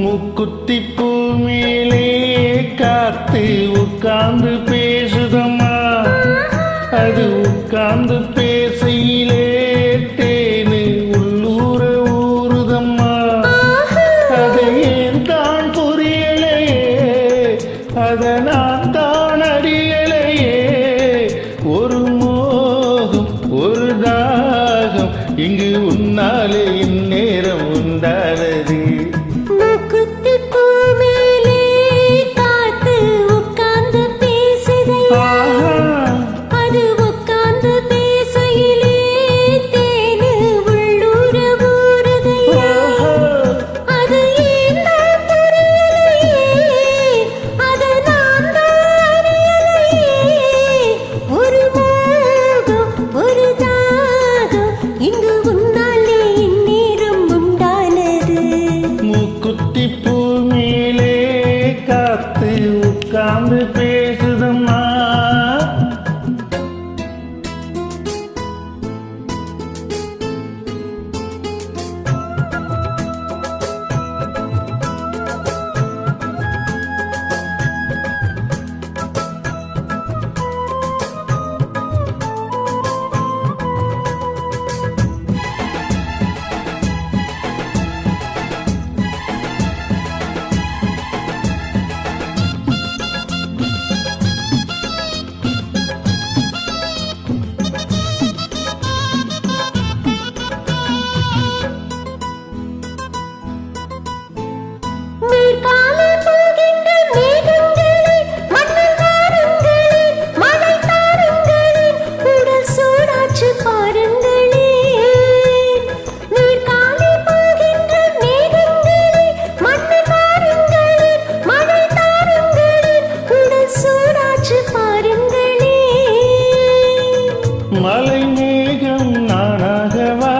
முக்குத்தி பூ மேலே காத்து உட்கார்ந்து பேசுதம்மா. அது உட்கார்ந்து பேசையிலே தேனு உள்ளூர ஊறுதம்மா. அது ஏன் தான் புரியலையே, அத நான் தான் அறியலையே. ஒரு மோகம் ஒரு தாகம் இங்கு உன்னாலே இந்நேரம் உண்டானது. குத்திப்பூ மேலே காத்து உட்கார்ந்து பேசுதம்மா. மலை மேகம் நானாகவா,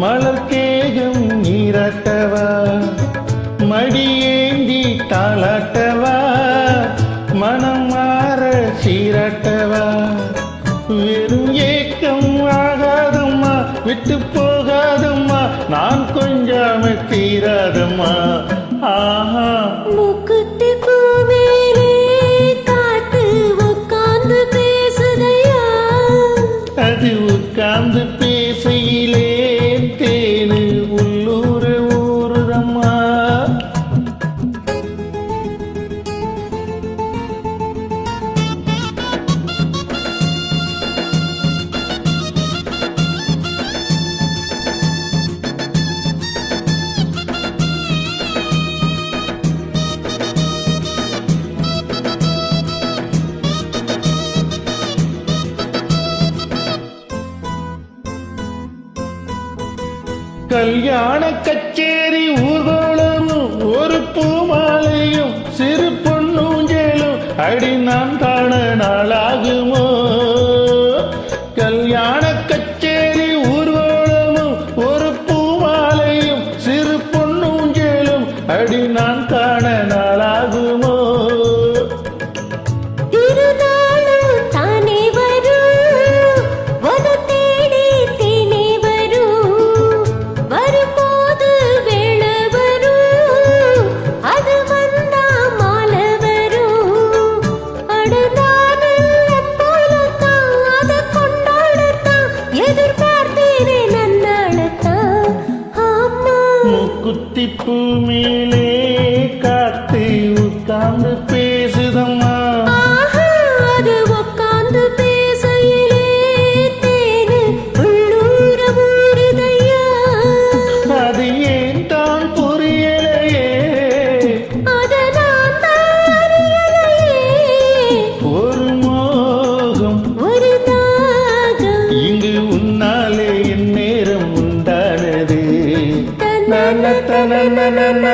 மலர் கேகம் நீராட்டவா, மடியேந்தி தாளாட்டவா, மனம் மாற சீராட்டவா. வெறும் ஏக்கம் ஆகாதம்மா, விட்டு போகாதம்மா, நான் கொஞ்சாம தீராதம்மா. ஆஹா முக்குத்தி பூ மேலே காத்து உட்கார்ந்து பேசுதையா. அது உட்கார்ந்து பேசையிலே தேனு உள்ளூர ஊறுதம்மா. கல்யாண கச்சேரி ஊர்வலமும் ஒரு பூமாலையும் சிறு பொன்னூஞ்சலும் அடி நான் காண நாளாகுமோ. கல்யாண கச்சேரி ஊர்வலமும் ஒரு பூமாலையும் சிறு பொன்னூஞ்சலும் அடி நான் காண நாளாகுமோ. குத்திப்பூ மேலே காத்து உட்கார்ந்து பேசுதம்மா. அது உட்கார்ந்து பேசையிலே தேனு உள்ளூர ஊறுதையா. அது ஏன் தான் புரியலையே, அத நான் தான் அறியலையே. ஒரு மோகம் ஒரு தாகம் இங்கு உன்னாலே இந்நேரம் உண்டானது. நன